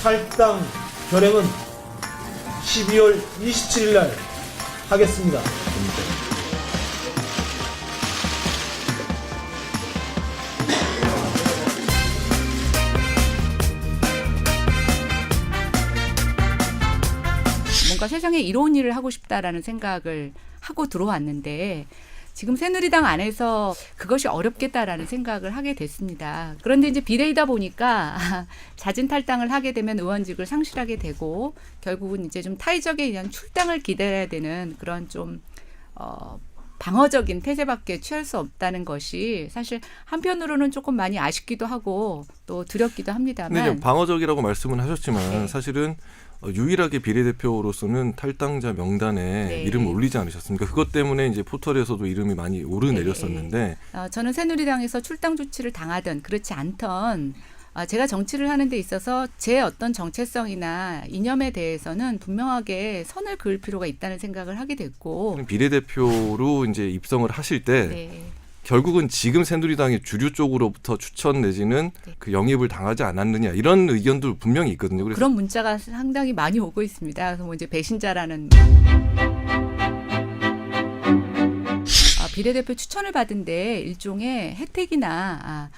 탈당 결행은 12월 27일 날 하겠습니다. 뭔가 세상에 이로운 일을 하고 싶다라는 생각을 하고 들어왔는데 지금 새누리당 안에서 그것이 어렵겠다라는 생각을 하게 됐습니다. 그런데 이제 비례이다 보니까 자진 탈당을 하게 되면 의원직을 상실하게 되고 결국은 이제 좀 타의적에 의한 출당을 기다려야 되는 그런 좀 방어적인 태세밖에 취할 수 없다는 것이 사실 한편으로는 조금 많이 아쉽기도 하고 또 두렵기도 합니다만. 근데 방어적이라고 말씀은 하셨지만 네. 사실은 유일하게 비례대표로서는 탈당자 명단에 네. 이름을 올리지 않으셨습니까? 그것 때문에 이제 포털에서도 이름이 많이 오르내렸었는데 저는 새누리당에서 출당 조치를 당하든 그렇지 않던 제가 정치를 하는 데 있어서 제 어떤 정체성이나 이념에 대해서는 분명하게 선을 그을 필요가 있다는 생각을 하게 됐고 비례대표로 이제 입성을 하실 때 네. 결국은 지금 새누리당의 주류 쪽으로부터 추천 내지는 네. 그 영입을 당하지 않았느냐 이런 의견도 분명히 있거든요. 그래서 그런 문자가 상당히 많이 오고 있습니다. 그래서 뭐 이제 배신자라는 비례대표 추천을 받은데 일종의 혜택이나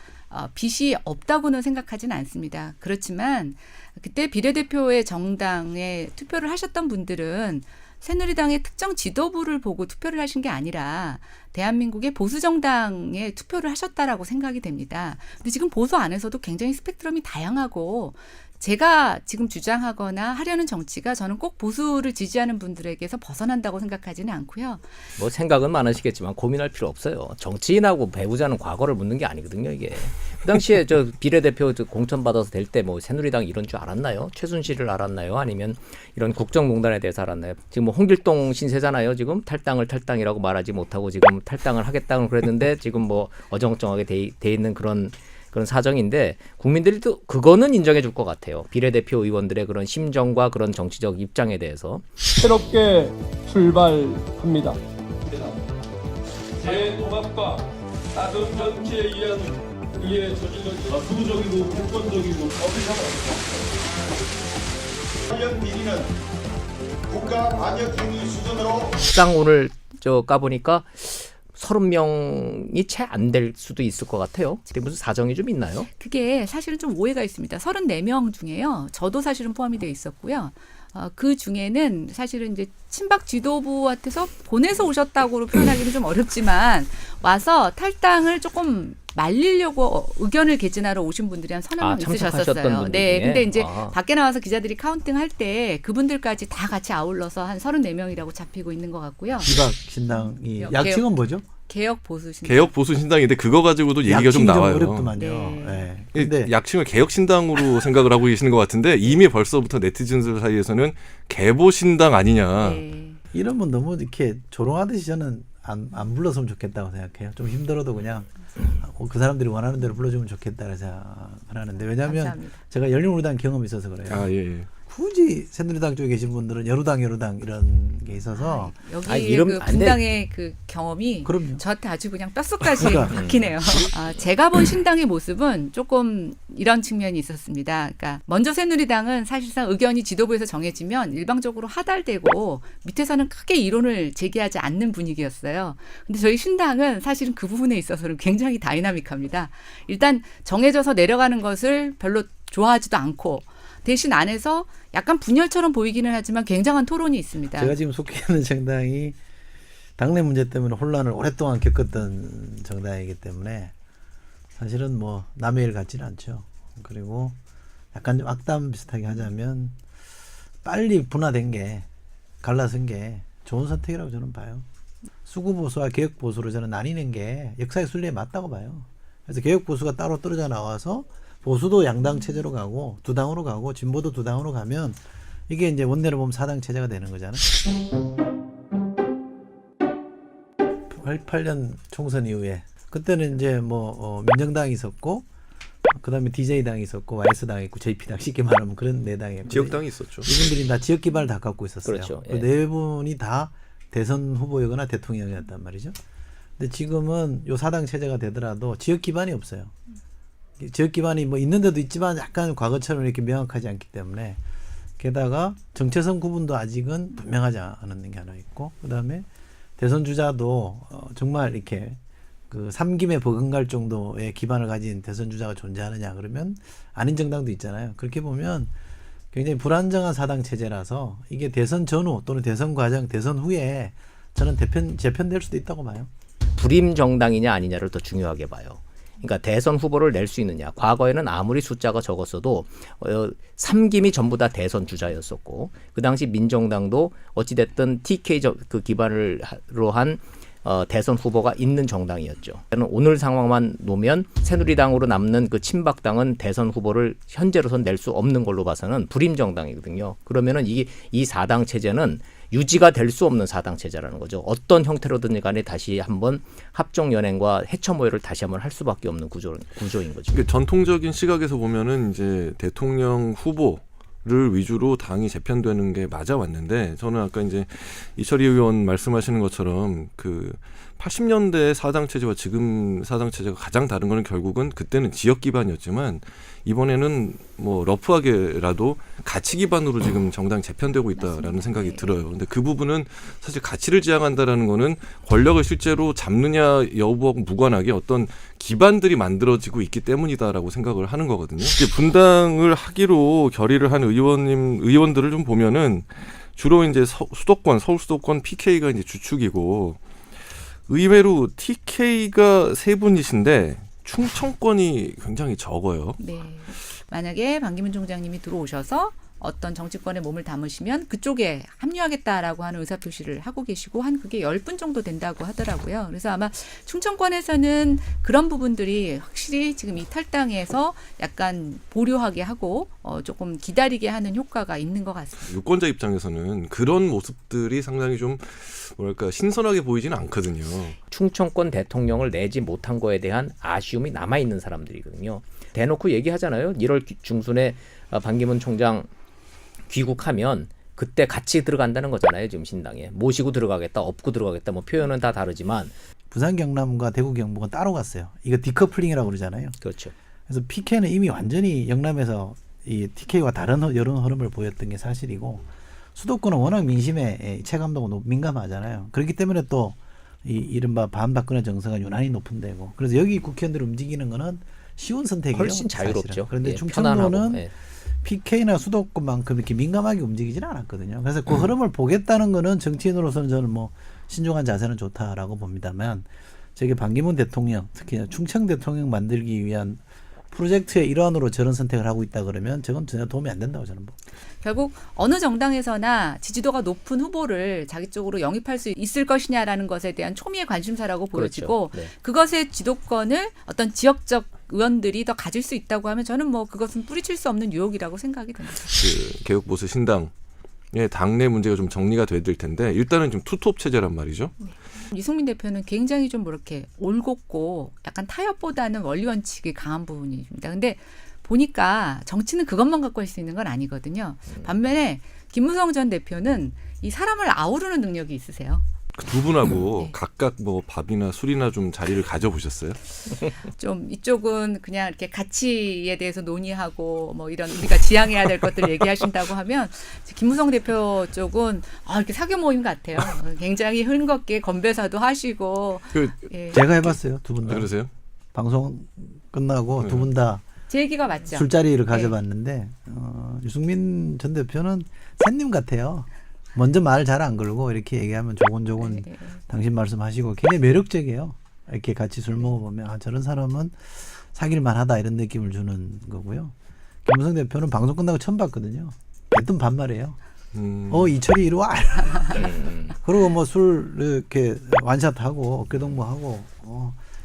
빚이 없다고는 생각하지는 않습니다. 그렇지만 그때 비례대표의 정당에 투표를 하셨던 분들은 새누리당의 특정 지도부를 보고 투표를 하신 게 아니라 대한민국의 보수 정당에 투표를 하셨다라고 생각이 됩니다. 근데 지금 보수 안에서도 굉장히 스펙트럼이 다양하고 제가 지금 주장하거나 하려는 정치가 저는 꼭 보수를 지지하는 분들에게서 벗어난다고 생각하지는 않고요. 뭐 생각은 많으시겠지만 고민할 필요 없어요. 정치인하고 배우자는 과거를 묻는 게 아니거든요, 이게. 그 당시에 저 비례대표 공천 받아서 될 때 뭐 새누리당 이런 줄 알았나요? 최순실을 알았나요? 아니면 이런 국정농단에 대해서 알았나요? 지금 뭐 홍길동 신세잖아요. 지금 탈당이라고 말하지 못하고 지금 탈당을 하겠다고 그랬는데 지금 뭐 어정쩡하게 돼 있는 그런 사정인데 국민들도 그거는 인정해 줄 것 같아요. 비례대표 의원들의 그런 심정과 그런 정치적 입장에 대해서. 새롭게 출발합니다. 제 통합과 다른 정치에 의한 이에 저질러진 부정적이고 불건적이고 관련 비리는 국가 반역 행위 수준으로 당 오늘 저 까보니까 30명이 채 안 될 수도 있을 것 같아요. 무슨 사정이 좀 있나요? 그게 사실은 좀 오해가 있습니다. 34명 중에요. 저도 사실은 포함이 되어 있었고요. 그 중에는 사실은 이제 친박 지도부한테서 보내서 오셨다고 표현하기는 좀 어렵지만 와서 탈당을 조금 말리려고 의견을 개진하러 오신 분들이 한 서너 명 참석하셨던 있으셨어요. 분들 네, 중에? 근데 이제 밖에 나와서 기자들이 카운팅할 때 그분들까지 다 같이 아울러서 한 34명이라고 잡히고 있는 것 같고요. 비박 신당이 개혁. 약칭은 뭐죠? 개혁 보수 신당. 개혁 보수 신당인데 그거 가지고도 얘기가 좀 약칭이 나와요. 어렵더만요. 네. 네. 이 근데 약칭을 개혁신당으로 생각을 하고 계시는 것 같은데 이미 벌써부터 네티즌들 사이에서는 개보신당 아니냐. 네. 이러면 너무 이렇게 조롱하듯이 저는 안 불렀으면 좋겠다고 생각해요. 좀 힘들어도 그냥 그 사람들이 원하는 대로 불러주면 좋겠다고 생각하는데 왜냐하면 감사합니다. 제가 열린우리당 경험이 있어서 그래요. 아, 예. 굳이 새누리당 쪽에 계신 분들은 여루당 이런 게 있어서 여기 이러면 그 안 돼. 분당의 그 경험이 그럼요. 저한테 아주 그냥 뼛속까지 그러니까. 박히네요. 제가 본 신당의 모습은 조금 이런 측면이 있었습니다. 그러니까 먼저 새누리당은 사실상 의견이 지도부에서 정해지면 일방적으로 하달되고 밑에서는 크게 이론을 제기하지 않는 분위기였어요. 근데 저희 신당은 사실은 그 부분에 있어서는 굉장히 다이나믹합니다. 일단 정해져서 내려가는 것을 별로 좋아하지도 않고 대신 안에서 약간 분열처럼 보이기는 하지만 굉장한 토론이 있습니다. 제가 지금 속해 있는 정당이 당내 문제 때문에 혼란을 오랫동안 겪었던 정당이기 때문에 사실은 뭐 남의 일 같지는 않죠. 그리고 약간 좀 악담 비슷하게 하자면 빨리 분화된 게 갈라선 게 좋은 선택이라고 저는 봐요. 수구 보수와 개혁 보수로 저는 나뉘는 게 역사의 순리에 맞다고 봐요. 그래서 개혁 보수가 따로 떨어져 나와서 보수도 양당 체제로 가고 두 당으로 가고 진보도 두 당으로 가면 이게 이제 원내로 보면 4당 체제가 되는 거잖아요. 88년 총선 이후에 그때는 이제 뭐 민정당이 있었고 그다음에 DJ당이 있었고 YS당이 있고 JP당 쉽게 말하면 그런 네 당이었고 지역당이 있었죠. 이분들이 다 지역 기반을 다 갖고 있었어요. 그렇죠. 그 네 분이 다 대선 후보이거나 대통령이었단 말이죠. 근데 지금은 요 4당 체제가 되더라도 지역 기반이 없어요. 지역 기반이 뭐 있는 데도 있지만 약간 과거처럼 이렇게 명확하지 않기 때문에 게다가 정체성 구분도 아직은 분명하지 않은 게 하나 있고 그다음에 대선 주자도 정말 이렇게 그 삼김에 버금갈 정도의 기반을 가진 대선 주자가 존재하느냐 그러면 아닌 정당도 있잖아요. 그렇게 보면 굉장히 불안정한 사당 체제라서 이게 대선 전후 또는 대선 과정, 대선 후에 저는 재편될 수도 있다고 봐요. 불임 정당이냐 아니냐를 더 중요하게 봐요. 그러니까 대선 후보를 낼 수 있느냐. 과거에는 아무리 숫자가 적었어도 삼김이 전부 다 대선 주자였었고 그 당시 민정당도 어찌됐든 TK 그 기반으로 한 대선 후보가 있는 정당이었죠. 오늘 상황만 놓으면 새누리당으로 남는 그 친박당은 대선 후보를 현재로선 낼 수 없는 걸로 봐서는 불임 정당이거든요. 그러면은 이 사당 체제는 유지가 될 수 없는 사당 체제라는 거죠. 어떤 형태로든 간에 다시 한번 합종 연행과 해처 모여를 다시 한번 할 수밖에 없는 구조인 거죠. 그러니까 전통적인 시각에서 보면은 이제 대통령 후보를 위주로 당이 재편되는 게 맞아 왔는데 저는 아까 이제 이철희 의원 말씀하시는 것처럼 그 80년대 사당 체제와 지금 사당 체제가 가장 다른 거는 결국은 그때는 지역 기반이었지만 이번에는 뭐 러프하게라도 가치 기반으로 지금 정당이 재편되고 있다라는 생각이 들어요. 근데 그 부분은 사실 가치를 지향한다라는 거는 권력을 실제로 잡느냐 여부하고 무관하게 어떤 기반들이 만들어지고 있기 때문이다라고 생각을 하는 거거든요. 분당을 하기로 결의를 한 의원들을 좀 보면은 주로 이제 수도권, 서울 수도권 PK가 이제 주축이고 의외로 TK가 세 분이신데 충청권이 굉장히 적어요. 네. 만약에 반기문 총장님이 들어오셔서 어떤 정치권에 몸을 담으시면 그쪽에 합류하겠다라고 하는 의사표시를 하고 계시고 한 그게 10분 정도 된다고 하더라고요. 그래서 아마 충청권에서는 그런 부분들이 확실히 지금 이 탈당에서 약간 보류하게 하고 조금 기다리게 하는 효과가 있는 것 같습니다. 유권자 입장에서는 그런 모습들이 상당히 좀 뭐랄까 신선하게 보이지는 않거든요. 충청권 대통령을 내지 못한 거에 대한 아쉬움이 남아있는 사람들이거든요. 대놓고 얘기하잖아요. 1월 중순에 반기문 총장 귀국하면 그때 같이 들어간다는 거잖아요. 지금 신당에. 모시고 들어가겠다, 업고 들어가겠다. 뭐 표현은 다 다르지만. 부산 경남과 대구 경북은 따로 갔어요. 이거 디커플링이라고 그러잖아요. 그렇죠. 그래서 PK는 이미 완전히 영남에서 이 TK와 다른 여론 흐름을 보였던 게 사실이고 수도권은 워낙 민심에 체감도가 민감하잖아요. 그렇기 때문에 또 이 이른바 반박근혜 정서가 유난히 높은 데고 그래서 여기 국회의원들이 움직이는 거는 쉬운 선택이에요. 훨씬 자유롭죠. 사실은. 그런데 예, 충청도는 편안하고, 예. PK나 수도권만큼 이렇게 민감하게 움직이지는 않았거든요. 그래서 그 흐름을 보겠다는 거는 정치인으로서는 저는 뭐 신중한 자세는 좋다라고 봅니다만 저게 반기문 대통령 특히 충청 대통령 만들기 위한 프로젝트의 일환으로 저런 선택을 하고 있다 그러면 저건 전혀 도움이 안 된다고 저는 봅니다. 결국 어느 정당에서나 지지도가 높은 후보를 자기 쪽으로 영입할 수 있을 것이냐라는 것에 대한 초미의 관심사라고 보여지고 그렇죠. 네. 그것의 지도권을 어떤 지역적 의원들이 더 가질 수 있다고 하면 저는 뭐 그것은 뿌리칠 수 없는 유혹이라고 생각이 듭니다. 그 개혁보수 신당의 당내 문제가 좀 정리가 돼야 될 텐데 일단은 좀 투톱 체제란 말이죠. 이승민 대표는 굉장히 좀 이렇게 올곧고 약간 타협보다는 원리 원칙이 강한 부분이 있습니다. 근데 보니까 정치는 그것만 갖고 할 수 있는 건 아니거든요. 반면에 김무성 전 대표는 이 사람을 아우르는 능력이 있으세요. 그 두 분하고 네. 각각 뭐 밥이나 술이나 좀 자리를 가져보셨어요? 좀 이쪽은 그냥 이렇게 가치에 대해서 논의하고 뭐 이런 우리가 지향해야 될 것들 얘기하신다고 하면 김무성 대표 쪽은 이렇게 사교 모임 같아요. 굉장히 흥겁게 건배사도 하시고. 예. 제가 해봤어요. 두 분 다. 그러세요? 방송 끝나고 네. 두 분 다 제 얘기가 맞죠? 술자리를 가져봤는데 유승민 전 대표는 샌님 같아요. 먼저 말 잘 안 걸고 이렇게 얘기하면 조곤조곤 네. 당신 말씀하시고 굉장히 매력적이에요. 이렇게 같이 술 먹어보면 저런 사람은 사귈만 하다 이런 느낌을 주는 거고요. 김무성 대표는 방송 끝나고 처음 봤거든요. 대뜸 반말이에요. 이철이 이리 와. 그리고 뭐 술 이렇게 완샷하고 어깨동무하고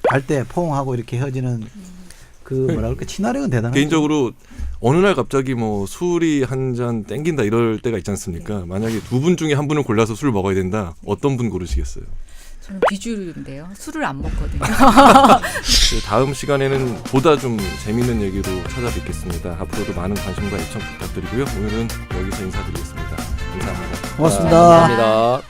갈 때 포옹하고 이렇게 헤어지는 그 뭐라 그럴까 친화력은 대단하죠. 개인적으로 어느 날 갑자기 뭐 술이 한 잔 땡긴다 이럴 때가 있지 않습니까? 만약에 두 분 중에 한 분을 골라서 술을 먹어야 된다. 어떤 분 고르시겠어요? 저는 비주류인데요. 술을 안 먹거든요. 다음 시간에는 보다 좀 재미있는 얘기로 찾아뵙겠습니다. 앞으로도 많은 관심과 애청 부탁드리고요. 오늘은 여기서 인사드리겠습니다. 감사합니다. 고맙습니다. 감사합니다.